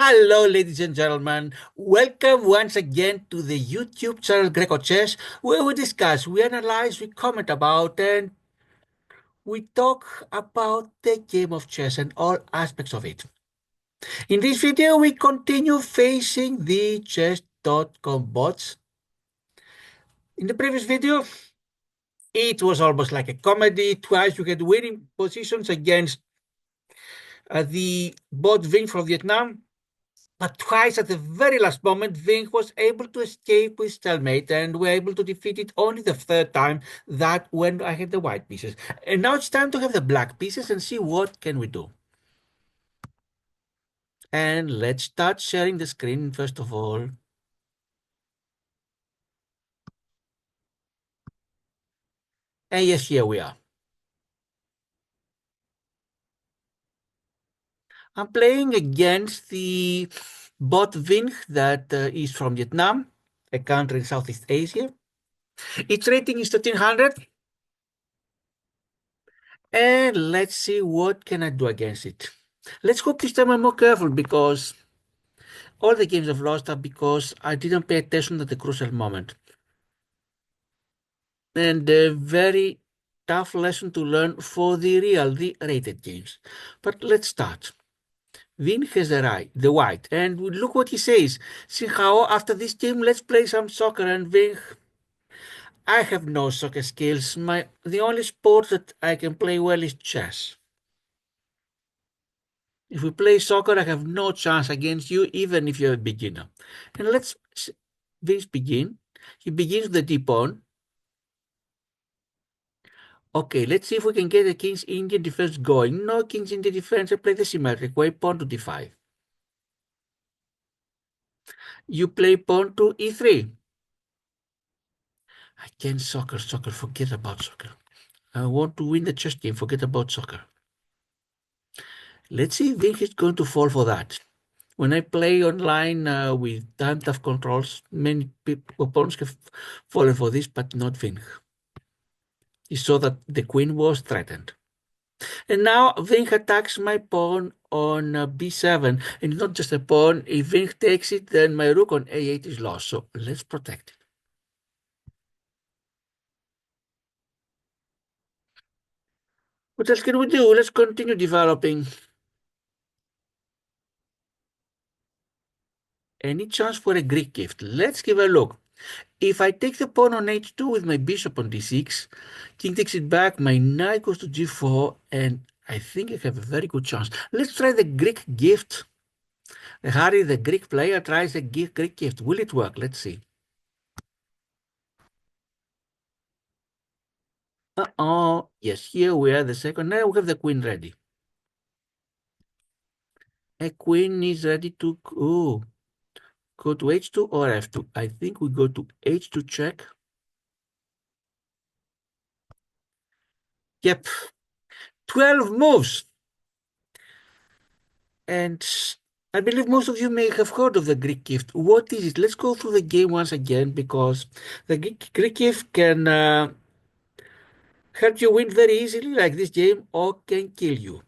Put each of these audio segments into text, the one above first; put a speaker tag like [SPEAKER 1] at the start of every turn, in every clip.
[SPEAKER 1] Hello, ladies and gentlemen. Welcome once again to the YouTube channel grecochess, where we discuss, we analyze, we comment about, and we talk about the game of chess and all aspects of it. In this video, we continue facing the chess.com bots. In the previous video, it was almost like a comedy. Twice you had winning positions against the bot Vinh from Vietnam. But twice at the very last moment, Ving was able to escape with stalemate and were able to defeat it only the third time, that when I had the white pieces. And now it's time to have the black pieces and see what can we do. And let's start sharing the screen first of all. And yes, here we are. I'm playing against the bot Vinh that is from Vietnam, a country in Southeast Asia. Its rating is 1300. And let's see what can I do against it. Let's hope this time I'm more careful, because all the games I've lost are because I didn't pay attention at the crucial moment. And a very tough lesson to learn for the rated games. But let's start. Vin has the white, and look what he says. Sinhao, after this game, let's play some soccer. And Vin, I have no soccer skills. The only sport that I can play well is chess. If we play soccer, I have no chance against you, even if you're a beginner. And let's Vince begin. He begins with the d pawn. Okay, let's see if we can get the king's Indian defense going. No king's Indian defense. I play the symmetric way, pawn to d5. You play pawn to e3. I can't soccer, forget about soccer. I want to win the chess game, forget about soccer. Let's see if Vink is going to fall for that. When I play online with time tough controls, many opponents have fallen for this, but not Vink. He saw that the queen was threatened. And now Vink attacks my pawn on b7, and not just a pawn. If Vink takes it, then my rook on a8 is lost. So let's protect it. What else can we do? Let's continue developing. Any chance for a Greek gift? Let's give a look. If I take the pawn on h2 with my bishop on d6, king takes it back, my knight goes to g4, and I think I have a very good chance. Let's try the Greek gift. Harry, the Greek player, tries the Greek gift. Will it work? Let's see. Uh-oh. Yes, here we are, the second. Now we have the queen ready. A queen is ready to go to h2 or f2. I think we go to h2 check. Yep. 12 moves. And I believe most of you may have heard of the Greek gift. What is it? Let's go through the game once again, because the Greek gift can help you win very easily, like this game, or can kill you.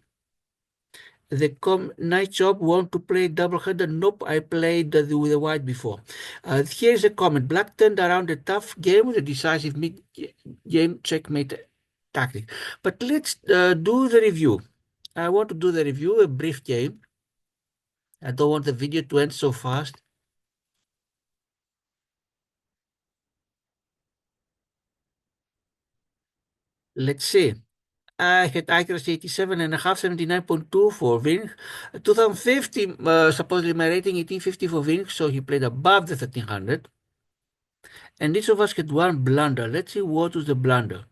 [SPEAKER 1] The nice job. Want to play double-header? Nope, I played with the white before. Here's a comment. Black turned around a tough game with a decisive mid-game checkmate tactic. But let's do the review. I want to do the review, a brief game. I don't want the video to end so fast. Let's see. I had accuracy 87.5, 79.2 for Ving. 2050, supposedly my rating 1850 for Ving, so he played above the 1300. And each of us had one blunder. Let's see what was the blunder.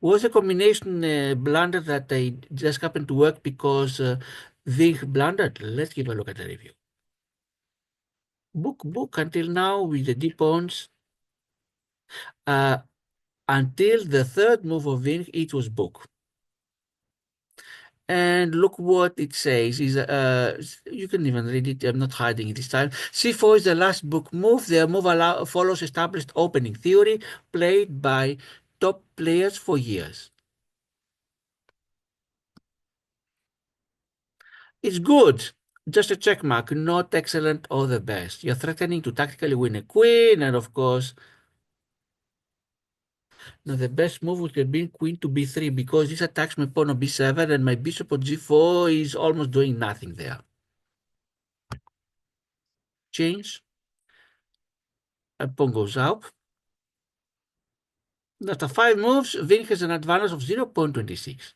[SPEAKER 1] Was a combination blunder that I just happened to work because Ving blundered? Let's give a look at the review. Book until now with the D pawns. Until the third move of Ving, it was book. And look what it says. Is you can even read it. I'm not hiding it this time. C4 is the last book move. The move follows established opening theory played by top players for years. It's good. Just a check mark, not excellent or the best. You're threatening to tactically win a queen, and of course, now the best move would have been queen to b3 because this attacks my pawn on b7 and my bishop on g4 is almost doing nothing there. Change, and pawn goes up. After 5 moves, Vinh has an advantage of 0.26.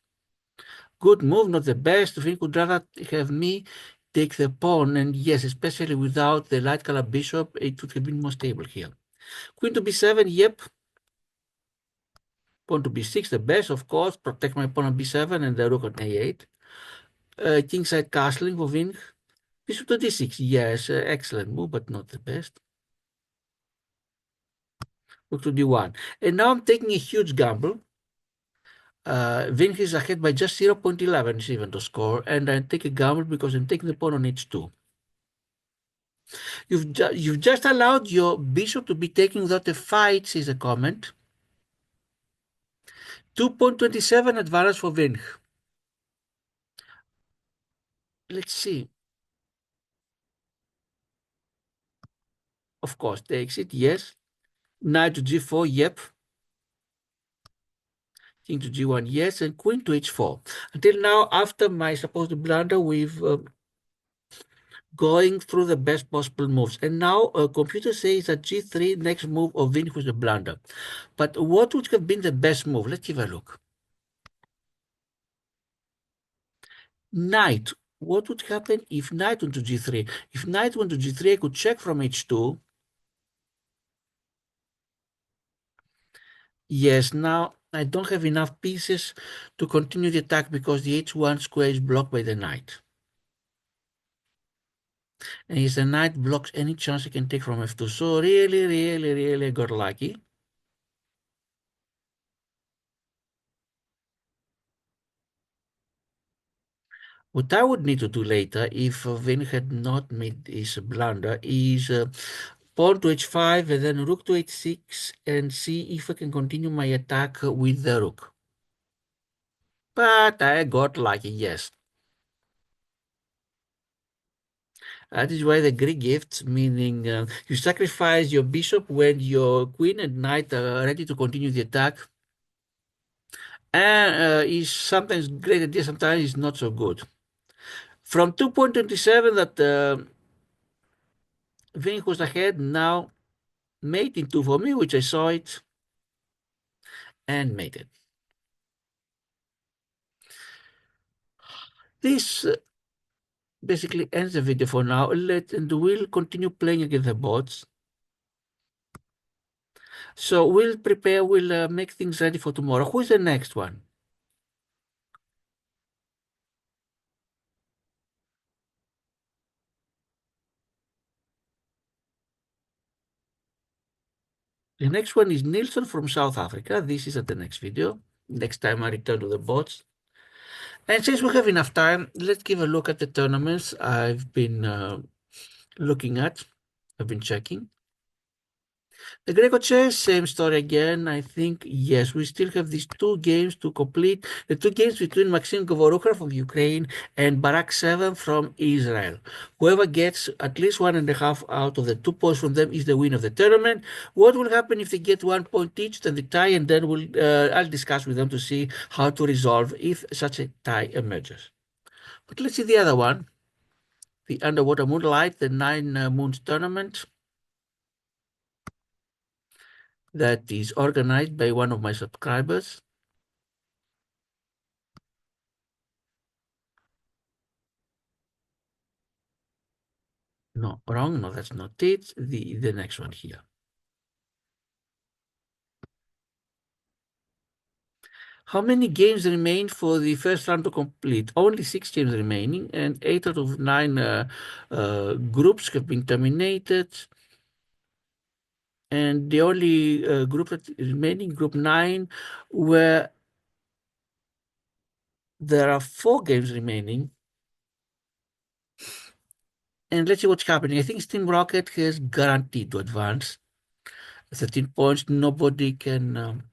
[SPEAKER 1] Good move, not the best. Vinh would rather have me take the pawn, and yes, especially without the light color bishop, it would have been more stable here. Queen to b7, yep. Pawn to b6, the best, of course. Protect my pawn on b7 and the rook on a8. Kingside castling for Vinh. Bishop to d6, yes, excellent move, but not the best. Rook to d1. And now I'm taking a huge gamble. Vinh is ahead by just 0.11 is even the score, and I take a gamble because I'm taking the pawn on h2. You've just allowed your bishop to be taken without a fight, says a comment. 2.27 advantage for Vinh. Let's see. Of course, takes it, yes. Knight to g4, yep. King to g1, yes. And queen to h4. Until now, after my supposed blunder, we've going through the best possible moves. And now a computer says that g3 next move of Vinh was a blunder. But what would have been the best move? Let's give a look. Knight. What would happen if knight went to g3? If knight went to g3, I could check from h2. Yes, now I don't have enough pieces to continue the attack because the h1 square is blocked by the knight. And if the knight blocks any chance I can take from f2. So really, I got lucky. What I would need to do later, if Vinh had not made this blunder, is pawn to h5 and then rook to h6 and see if I can continue my attack with the rook. But I got lucky, yes. That is why the Greek gift, meaning you sacrifice your bishop when your queen and knight are ready to continue the attack. And is sometimes great idea, sometimes it's not so good. From 2.27 that Vinh was ahead, now mate in 2 for me, which I saw it and made it. This basically ends the video for now. And we'll continue playing against the bots. So we'll make things ready for tomorrow. Who's the next one? The next one is Nilsson from South Africa. This is at the next video. Next time I return to the bots. And since we have enough time, let's give a look at the tournaments I've been looking at. I've been checking. The grecochess, same story again. I think, yes, we still have these 2 games to complete. The 2 games between Maxim Govorukha from Ukraine and Barak 7 from Israel. Whoever gets at least 1.5 out of the 2 points from them is the winner of the tournament. What will happen if they get 1 point each, then they tie, and then I'll discuss with them to see how to resolve if such a tie emerges. But let's see the other one. The Underwater Moonlight, the 9 Moons tournament. That is organized by one of my subscribers. No, wrong. No, that's not it. The next one here. How many games remain for the first round to complete? Only 6 games remaining, and 8 out of 9 groups have been terminated. And the only group that is remaining, group 9, where there are 4 games remaining. And let's see what's happening. I think Steam Rocket has guaranteed to advance. 13 points. Nobody can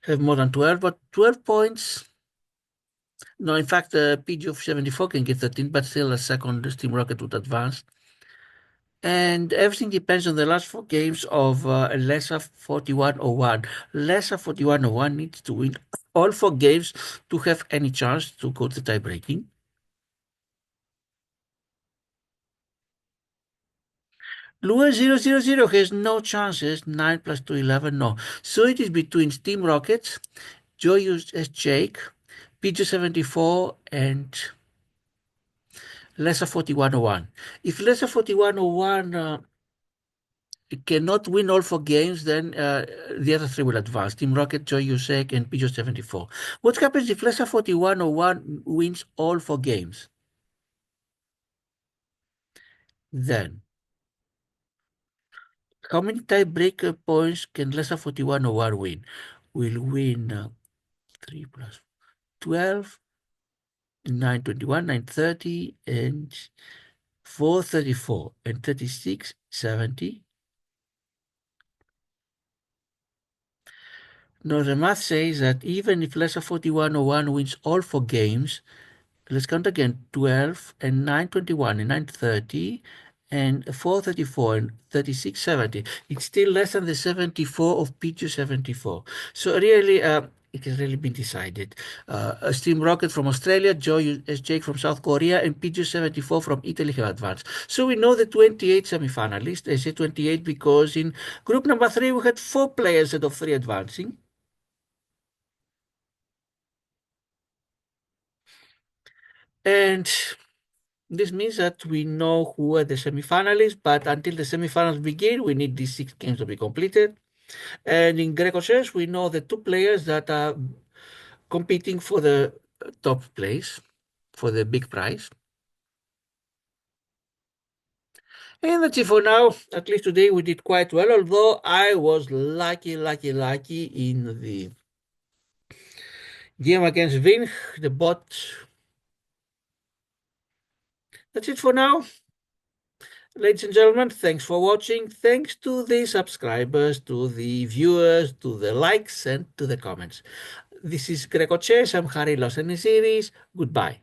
[SPEAKER 1] have more than 12, but 12 points No, in fact, PG of 74 can get 13, but still a second Steam Rocket would advance. And everything depends on the last four games of Lessa 4101. Lessa 4101 needs to win all four games to have any chance to go to tie breaking. Lua 000 has no chances. 9 plus 2, 11, no. So it is between Steam Rockets, Joyous as Jake, PG74, and Lessa 4101. If Lessa 4101 cannot win all four games, then the other three will advance. Team Rocket, Joy Yusek, and Peugeot 74. What happens if Lessa 4101 wins all four games? Then, how many tiebreaker points can Lessa 4101 win? Will win 3 plus 12, 921, 930, and 434, and 36, 70. No, the math says that even if Lessa 4101 wins all four games, let's count again, 12 and 921 and 930 and 434 and 3670. It's still less than the 74 of PG 74. So really, it has really been decided. A Steam Rocket from Australia, Joe S. Jake from South Korea, and PG 74 from Italy have advanced. So we know the 28 semifinalists. I say 28 because in group number 3 we had 4 players out of 3 advancing. And this means that we know who are the semifinalists, but until the semifinals begin, we need these 6 games to be completed. And in grecochess, we know the 2 players that are competing for the top place, for the big prize. And that's it for now. At least today we did quite well, although I was lucky in the game against Vinh, the bot. That's it for now. Ladies and gentlemen, thanks for watching. Thanks to the subscribers, to the viewers, to the likes, and to the comments. This is Greco Chess. I'm Harry Los Series. Goodbye.